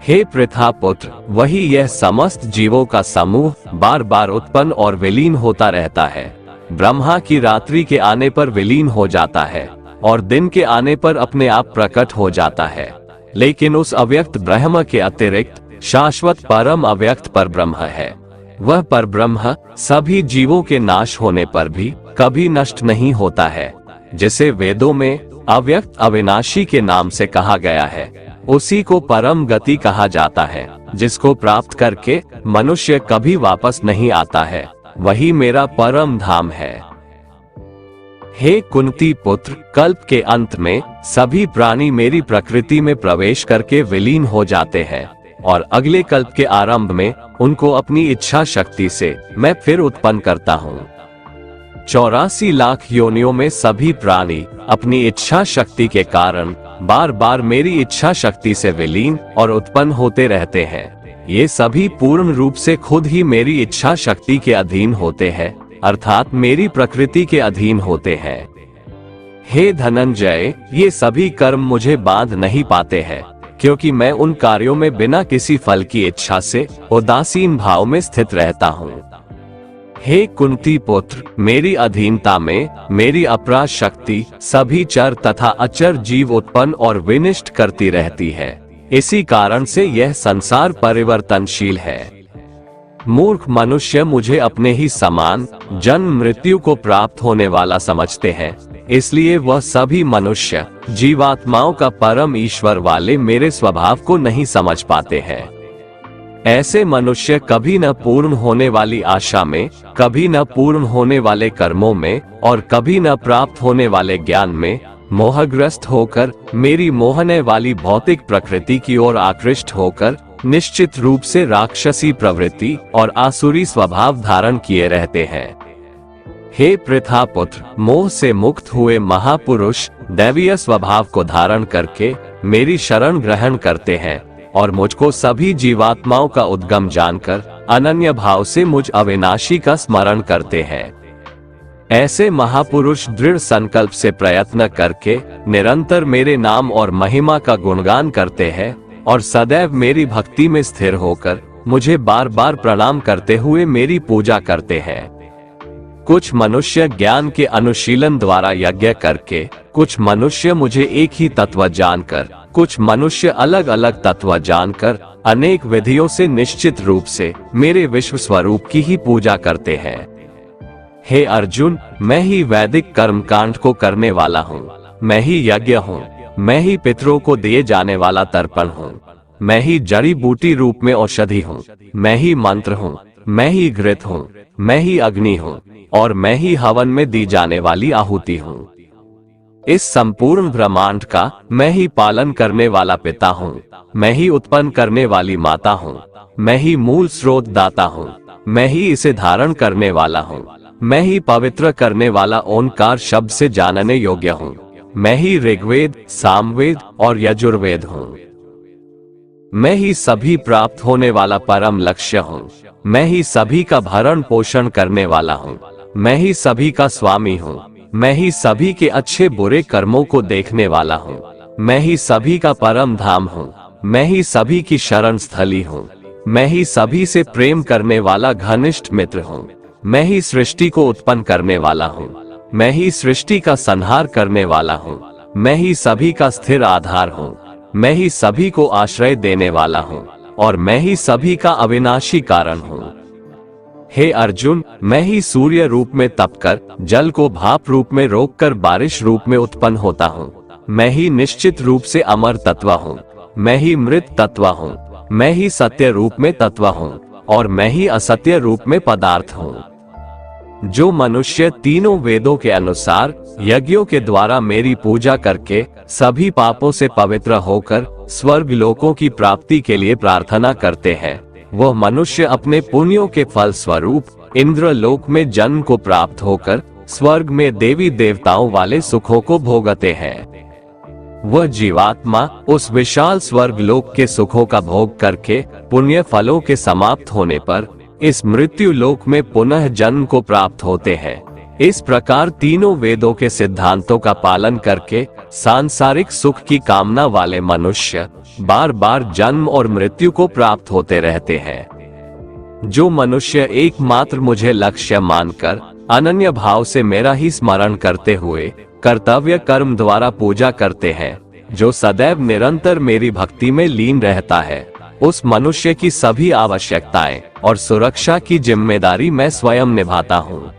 हे पृथापुत्र, वही यह समस्त जीवों का समूह बार बार उत्पन्न और विलीन होता रहता है। ब्रह्मा की रात्रि के आने पर विलीन हो जाता है और दिन के आने पर अपने आप प्रकट हो जाता है, लेकिन उस अव्यक्त ब्रह्म के अतिरिक्त शाश्वत परम अव्यक्त पर ब्रह्म है। वह पर ब्रह्म सभी जीवों के नाश होने पर भी कभी नष्ट नहीं होता है, जिसे वेदों में अव्यक्त अविनाशी के नाम से कहा गया है। उसी को परम गति कहा जाता है, जिसको प्राप्त करके मनुष्य कभी वापस नहीं आता है, वही मेरा परम धाम है। हे कुंती पुत्र, कल्प के अंत में सभी प्राणी मेरी प्रकृति में प्रवेश करके विलीन हो जाते हैं और अगले कल्प के आरंभ में उनको अपनी इच्छा शक्ति से मैं फिर उत्पन्न करता हूँ। 84 लाख योनियों में सभी प्राणी अपनी इच्छा शक्ति के कारण बार बार मेरी इच्छा शक्ति से विलीन और उत्पन्न होते रहते हैं। ये सभी पूर्ण रूप से खुद ही मेरी इच्छा शक्ति के अधीन होते हैं, अर्थात मेरी प्रकृति के अधीन होते हैं। हे धनंजय, ये सभी कर्म मुझे बांध नहीं पाते हैं, क्योंकि मैं उन कार्यों में बिना किसी फल की इच्छा से उदासीन भाव में स्थित रहता हूँ। हे कुंती पुत्र, मेरी अधीनता में मेरी अपराध शक्ति सभी चर तथा अचर जीव उत्पन्न और विनिष्ट करती रहती है। इसी कारण से यह संसार परिवर्तनशील है। मूर्ख मनुष्य मुझे अपने ही समान जन्म मृत्यु को प्राप्त होने वाला समझते हैं, इसलिए वह सभी मनुष्य जीवात्माओं का परम ईश्वर वाले मेरे स्वभाव को नहीं समझ पाते हैं। ऐसे मनुष्य कभी न पूर्ण होने वाली आशा में, कभी न पूर्ण होने वाले कर्मों में और कभी न प्राप्त होने वाले ज्ञान में मोहग्रस्त होकर मेरी मोहने वाली भौतिक प्रकृति की ओर आकृष्ट होकर निश्चित रूप से राक्षसी प्रवृत्ति और आसुरी स्वभाव धारण किए रहते हैं। हे पृथा पुत्र, मोह से मुक्त हुए महापुरुष दैवीय स्वभाव को धारण करके मेरी शरण ग्रहण करते हैं और मुझको सभी जीवात्माओं का उद्गम जानकर अनन्य भाव से मुझ अविनाशी का स्मरण करते हैं। ऐसे महापुरुष दृढ़ संकल्प से प्रयत्न करके निरंतर मेरे नाम और महिमा का गुणगान करते हैं और सदैव मेरी भक्ति में स्थिर होकर मुझे बार बार प्रणाम करते हुए मेरी पूजा करते हैं। कुछ मनुष्य ज्ञान के अनुशीलन द्वारा यज्ञ करके, कुछ मनुष्य मुझे एक ही तत्व जानकर, कुछ मनुष्य अलग अलग तत्व जानकर अनेक विधियों से निश्चित रूप से मेरे विश्व स्वरूप की ही पूजा करते हैं। हे अर्जुन, मैं ही वैदिक कर्मकांड को करने वाला हूँ, मैं ही यज्ञ हूँ, मैं ही पितरों को दिए जाने वाला तर्पण हूँ, मैं ही जड़ी बूटी रूप में औषधि हूँ, मैं ही मंत्र हूँ, मैं ही घृत हूँ, मैं ही अग्नि हूँ और मैं ही हवन में दी जाने वाली आहुति हूँ। इस संपूर्ण ब्रह्मांड का मैं ही पालन करने वाला पिता हूँ, मैं ही उत्पन्न करने वाली माता हूँ, मैं ही मूल स्रोत दाता हूँ, मैं ही इसे धारण करने वाला हूँ, मैं ही पवित्र करने वाला ओंकार शब्द से जानने योग्य हूँ, मैं ही ऋग्वेद, सामवेद और यजुर्वेद हूँ। मैं ही सभी प्राप्त होने वाला परम लक्ष्य हूँ, मैं ही सभी का भरण पोषण करने वाला हूँ, मैं ही सभी का स्वामी हूँ, मैं ही सभी के अच्छे बुरे कर्मों को देखने वाला हूँ, मैं ही सभी का परम धाम हूँ, मैं ही सभी की शरण स्थली हूँ, मैं ही सभी से प्रेम करने वाला घनिष्ठ मित्र हूँ, मैं ही सृष्टि को उत्पन्न करने वाला हूँ, मैं ही सृष्टि का संहार करने वाला हूँ, मैं ही सभी का स्थिर आधार हूँ, मैं ही सभी को आश्रय देने वाला हूँ और मैं ही सभी का अविनाशी कारण हूँ। हे अर्जुन, मैं ही सूर्य रूप में तपकर जल को भाप रूप में रोककर बारिश रूप में उत्पन्न होता हूँ, मैं ही निश्चित रूप से अमर तत्व हूँ, मैं ही मृत तत्व हूँ, मैं ही सत्य रूप में तत्व हूँ और मैं ही असत्य रूप में पदार्थ हूँ। जो मनुष्य तीनों वेदों के अनुसार यज्ञों के द्वारा मेरी पूजा करके सभी पापों से पवित्र होकर स्वर्ग लोकों की प्राप्ति के लिए प्रार्थना करते हैं, वह मनुष्य अपने पुण्यों के फल स्वरूप इंद्र लोक में जन्म को प्राप्त होकर स्वर्ग में देवी देवताओं वाले सुखों को भोगते हैं। वह जीवात्मा उस विशाल स्वर्ग लोक के सुखों का भोग करके पुण्य फलों के समाप्त होने पर इस मृत्यु लोक में पुनः जन्म को प्राप्त होते हैं। इस प्रकार तीनों वेदों के सिद्धांतों का पालन करके सांसारिक सुख की कामना वाले मनुष्य बार बार जन्म और मृत्यु को प्राप्त होते रहते हैं। जो मनुष्य एकमात्र मुझे लक्ष्य मानकर अनन्य भाव से मेरा ही स्मरण करते हुए कर्तव्य कर्म द्वारा पूजा करते हैं, जो सदैव निरंतर मेरी भक्ति में लीन रहता है, उस मनुष्य की सभी आवश्यकताएं और सुरक्षा की जिम्मेदारी मैं स्वयं निभाता हूँ।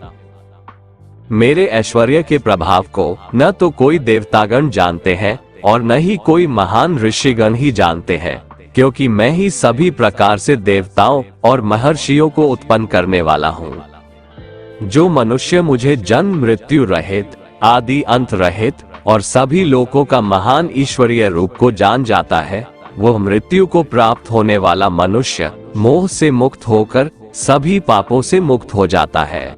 मेरे ऐश्वर्य के प्रभाव को न तो कोई देवतागण जानते हैं और न ही कोई महान ऋषिगण ही जानते हैं, क्योंकि मैं ही सभी प्रकार से देवताओं और महर्षियों को उत्पन्न करने वाला हूँ। जो मनुष्य मुझे जन्म मृत्यु रहित, आदि अंत रहित और सभी लोकों का महान ईश्वरीय रूप को जान जाता है, वह मृत्यु को प्राप्त होने वाला मनुष्य मोह से मुक्त होकर सभी पापों से मुक्त हो जाता है।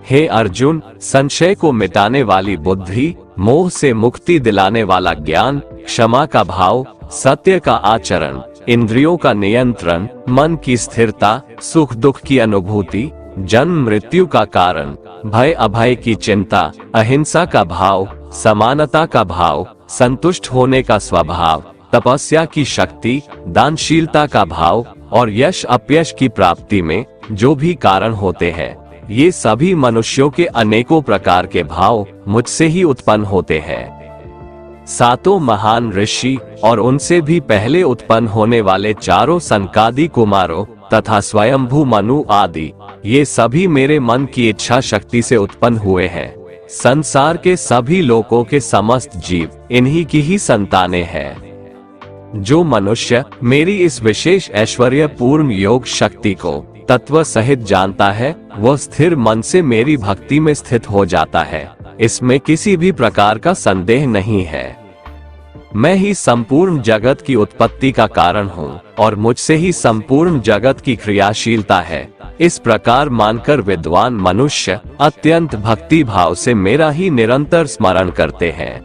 हे अर्जुन, संशय को मिटाने वाली बुद्धि, मोह से मुक्ति दिलाने वाला ज्ञान, क्षमा का भाव, सत्य का आचरण, इंद्रियों का नियंत्रण, मन की स्थिरता, सुख दुख की अनुभूति, जन्म मृत्यु का कारण, भय अभय की चिंता, अहिंसा का भाव, समानता का भाव, संतुष्ट होने का स्वभाव, तपस्या की शक्ति, दानशीलता का भाव और यश अपयश की प्राप्ति में जो भी कारण होते हैं, ये सभी मनुष्यों के अनेकों प्रकार के भाव मुझसे ही उत्पन्न होते हैं। सातों महान ऋषि और उनसे भी पहले उत्पन्न होने वाले चारों सनकादि कुमारों तथा स्वयंभू मनु आदि, ये सभी मेरे मन की इच्छा शक्ति से उत्पन्न हुए हैं। संसार के सभी लोगों के समस्त जीव इन्हीं की ही संतानें हैं। जो मनुष्य मेरी इस विशेष ऐश्वर्य पूर्ण योग शक्ति को तत्व सहित जानता है, वह स्थिर मन से मेरी भक्ति में स्थित हो जाता है। इसमें किसी भी प्रकार का संदेह नहीं है। मैं ही संपूर्ण जगत की उत्पत्ति का कारण हूँ और मुझसे ही संपूर्ण जगत की क्रियाशीलता है। इस प्रकार मानकर विद्वान मनुष्य अत्यंत भक्ति भाव से मेरा ही निरंतर स्मरण करते हैं।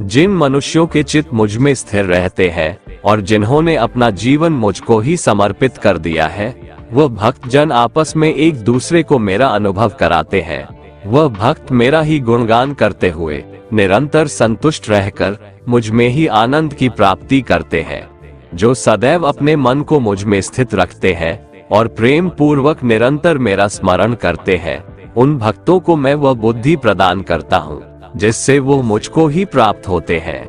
जिन मनुष्यों के चित्त मुझ में स्थिर रहते हैं और जिन्होंने अपना जीवन मुझको ही समर्पित कर दिया है, वह भक्त जन आपस में एक दूसरे को मेरा अनुभव कराते हैं। वह भक्त मेरा ही गुणगान करते हुए निरंतर संतुष्ट रहकर मुझ में ही आनंद की प्राप्ति करते हैं। जो सदैव अपने मन को मुझ में स्थित रखते हैं और प्रेम पूर्वक निरंतर मेरा स्मरण करते हैं, उन भक्तों को मैं वह बुद्धि प्रदान करता हूँ जिससे वो मुझको ही प्राप्त होते हैं।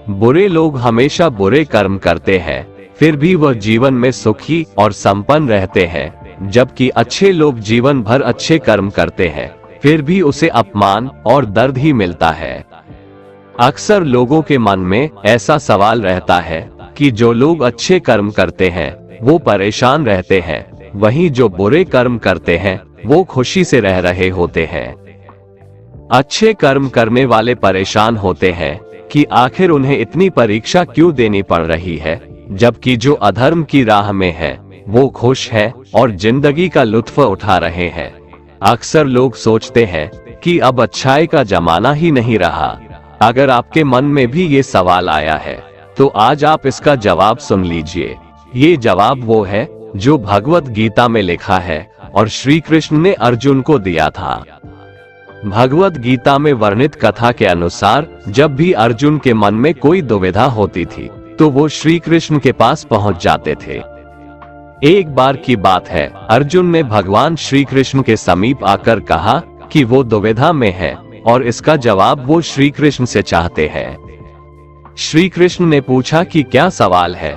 बुरे लोग हमेशा बुरे कर्म करते हैं, फिर भी वह जीवन में सुखी और संपन्न रहते हैं, जबकि अच्छे लोग जीवन भर अच्छे कर्म करते हैं, फिर भी उसे अपमान और दर्द ही मिलता है। अक्सर लोगों के मन में ऐसा सवाल रहता है कि जो लोग अच्छे कर्म करते हैं वो परेशान रहते हैं, वहीं जो बुरे कर्म करते हैं वो खुशी से रह रहे होते हैं। अच्छे कर्म करने वाले परेशान होते हैं कि आखिर उन्हें इतनी परीक्षा क्यों देनी पड़ रही है, जबकि जो अधर्म की राह में है वो खुश है और जिंदगी का लुत्फ उठा रहे हैं। अक्सर लोग सोचते हैं कि अब अच्छाई का जमाना ही नहीं रहा। अगर आपके मन में भी ये सवाल आया है तो आज आप इसका जवाब सुन लीजिए। ये जवाब वो है जो भगवत गीता में लिखा है और श्री कृष्ण ने अर्जुन को दिया था। भगवत गीता में वर्णित कथा के अनुसार जब भी अर्जुन के मन में कोई दुविधा होती थी तो वो श्री कृष्ण के पास पहुंच जाते थे। एक बार की बात है, अर्जुन ने भगवान श्री कृष्ण के समीप आकर कहा कि वो दुविधा में है और इसका जवाब वो श्री कृष्ण से चाहते हैं। श्री कृष्ण ने पूछा कि क्या सवाल है।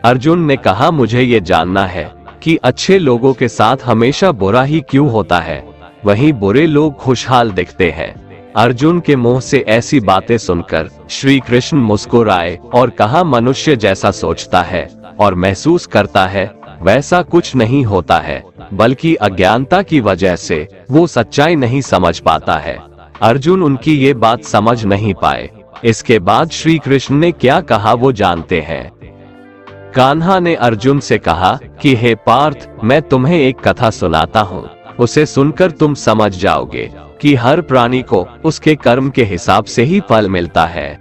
अर्जुन ने कहा, मुझे ये जानना है कि अच्छे लोगों के साथ हमेशा बुरा ही क्यों होता है, वहीं बुरे लोग खुशहाल दिखते हैं। अर्जुन के मुंह से ऐसी बातें सुनकर श्री कृष्ण मुस्कुराए और कहा, मनुष्य जैसा सोचता है और महसूस करता है वैसा कुछ नहीं होता है, बल्कि अज्ञानता की वजह से वो सच्चाई नहीं समझ पाता है। अर्जुन उनकी ये बात समझ नहीं पाए। इसके बाद श्री कृष्ण ने क्या कहा वो जानते हैं। कान्हा ने अर्जुन से कहा कि हे पार्थ, मैं तुम्हें एक कथा सुनाता हूँ, उसे सुनकर तुम समझ जाओगे कि हर प्राणी को उसके कर्म के हिसाब से ही फल मिलता है।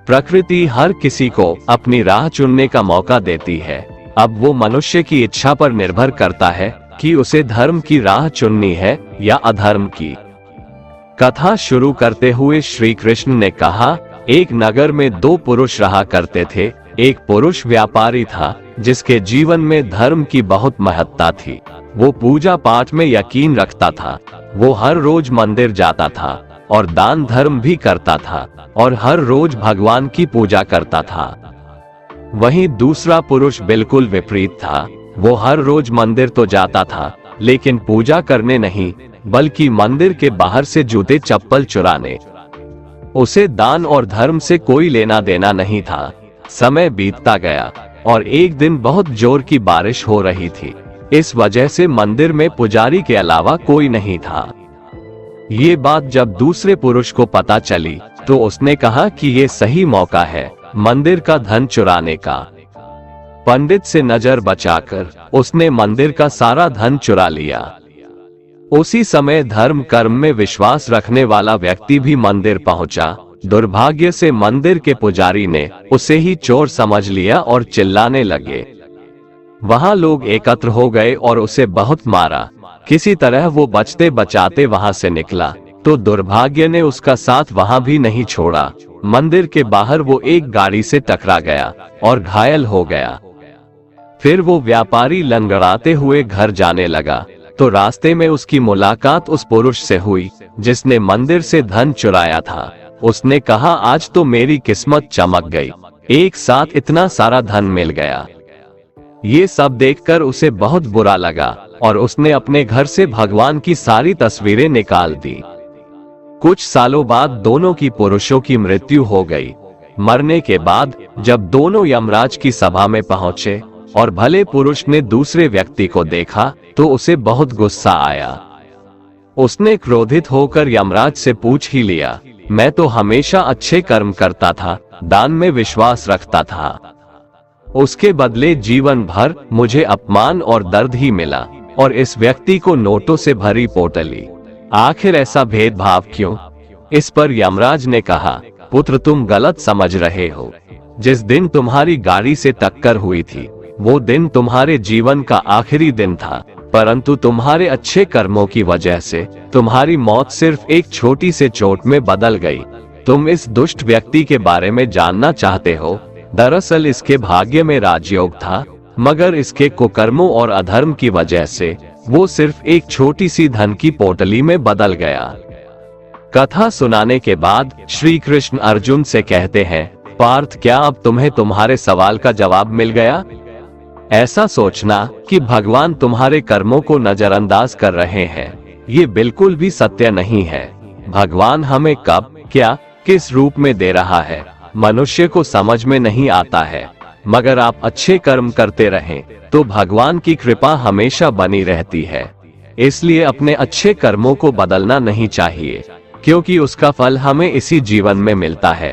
प्रकृति हर किसी को अपनी राह चुनने का मौका देती है। अब वो मनुष्य की इच्छा पर निर्भर करता है कि उसे धर्म की राह चुननी है या अधर्म की। कथा शुरू करते हुए श्री कृष्ण ने कहा, एक नगर में दो पुरुष रहा करते थे। एक पुरुष व्यापारी था जिसके जीवन में धर्म की बहुत महत्ता थी। वो पूजा पाठ में यकीन रखता था। वो हर रोज मंदिर जाता था और दान धर्म भी करता था और हर रोज भगवान की पूजा करता था। वहीं दूसरा पुरुष बिल्कुल विपरीत था। वो हर रोज मंदिर तो जाता था लेकिन पूजा करने नहीं, बल्कि मंदिर के बाहर से जूते चप्पल चुराने। उसे दान और धर्म से कोई लेना देना नहीं था। समय बीतता गया और एक दिन बहुत जोर की बारिश हो रही थी। इस वजह से मंदिर में पुजारी के अलावा कोई नहीं था। ये बात जब दूसरे पुरुष को पता चली तो उसने कहा कि ये सही मौका है मंदिर का धन चुराने का। पंडित से नजर बचाकर उसने मंदिर का सारा धन चुरा लिया। उसी समय धर्म कर्म में विश्वास रखने वाला व्यक्ति भी मंदिर पहुंचा। दुर्भाग्य से मंदिर के पुजारी ने उसे ही चोर समझ लिया और चिल्लाने लगे। वहां लोग एकत्र हो गए और उसे बहुत मारा। किसी तरह वो बचते बचाते वहां से निकला तो दुर्भाग्य ने उसका साथ वहां भी नहीं छोड़ा। मंदिर के बाहर वो एक गाड़ी से टकरा गया और घायल हो गया। फिर वो व्यापारी लंगड़ाते हुए घर जाने लगा तो रास्ते में उसकी मुलाकात उस पुरुष से हुई जिसने मंदिर से धन चुराया था। उसने कहा, आज तो मेरी किस्मत चमक गई, एक साथ इतना सारा धन मिल गया। ये सब देखकर उसे बहुत बुरा लगा और उसने अपने घर से भगवान की सारी तस्वीरें निकाल दी। कुछ सालों बाद दोनों की पुरुषों की मृत्यु हो गई। मरने के बाद जब दोनों यमराज की सभा में पहुंचे और भले पुरुष ने दूसरे व्यक्ति को देखा तो उसे बहुत गुस्सा आया। उसने क्रोधित होकर यमराज से पूछ ही लिया, मैं तो हमेशा अच्छे कर्म करता था, दान में विश्वास रखता था, उसके बदले जीवन भर मुझे अपमान और दर्द ही मिला, और इस व्यक्ति को नोटों से भरी पोटली, आखिर ऐसा भेदभाव क्यों? इस पर यमराज ने कहा, पुत्र तुम गलत समझ रहे हो। जिस दिन तुम्हारी गाड़ी से टक्कर हुई थी वो दिन तुम्हारे जीवन का आखिरी दिन था, परंतु तुम्हारे अच्छे कर्मों की वजह से तुम्हारी मौत सिर्फ एक छोटी से चोट में बदल गई। तुम इस दुष्ट व्यक्ति के बारे में जानना चाहते हो? दरअसल इसके भाग्य में राजयोग था, मगर इसके कुकर्मों और अधर्म की वजह से वो सिर्फ एक छोटी सी धन की पोटली में बदल गया। कथा सुनाने के बाद श्री कृष्ण अर्जुन से कहते हैं, पार्थ क्या अब तुम्हें तुम्हारे सवाल का जवाब मिल गया? ऐसा सोचना कि भगवान तुम्हारे कर्मों को नजरअंदाज कर रहे हैं, ये बिल्कुल भी सत्य नहीं है। भगवान हमें कब, क्या, किस रूप में दे रहा है, मनुष्य को समझ में नहीं आता है, मगर आप अच्छे कर्म करते रहें तो भगवान की कृपा हमेशा बनी रहती है। इसलिए अपने अच्छे कर्मों को बदलना नहीं चाहिए, क्योंकि उसका फल हमें इसी जीवन में मिलता है।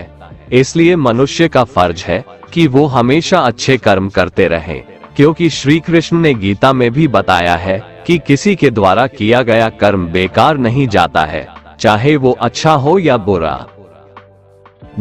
इसलिए मनुष्य का फर्ज है कि वो हमेशा अच्छे कर्म करते रहें, क्योंकि श्री कृष्ण ने गीता में भी बताया है कि किसी के द्वारा किया गया कर्म बेकार नहीं जाता है, चाहे वो अच्छा हो या बुरा।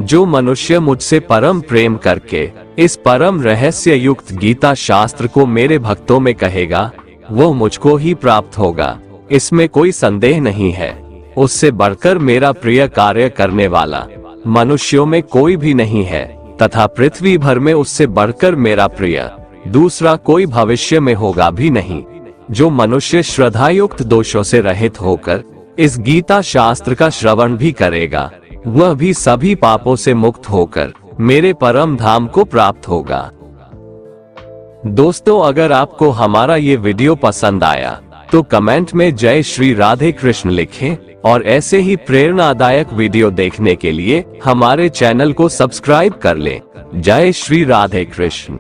जो मनुष्य मुझसे परम प्रेम करके इस परम रहस्य युक्त गीता शास्त्र को मेरे भक्तों में कहेगा, वो मुझको ही प्राप्त होगा, इसमें कोई संदेह नहीं है। उससे बढ़कर मेरा प्रिय कार्य करने वाला मनुष्यों में कोई भी नहीं है, तथा पृथ्वी भर में उससे बढ़कर मेरा प्रिय दूसरा कोई भविष्य में होगा भी नहीं। जो मनुष्य श्रद्धायुक्त दोषों से रहित होकर इस गीता शास्त्र का श्रवण भी करेगा, वह भी सभी पापों से मुक्त होकर मेरे परम धाम को प्राप्त होगा। दोस्तों, अगर आपको हमारा ये वीडियो पसंद आया तो कमेंट में जय श्री राधे कृष्ण लिखें, और ऐसे ही प्रेरणादायक वीडियो देखने के लिए हमारे चैनल को सब्सक्राइब कर लें। जय श्री राधे कृष्ण।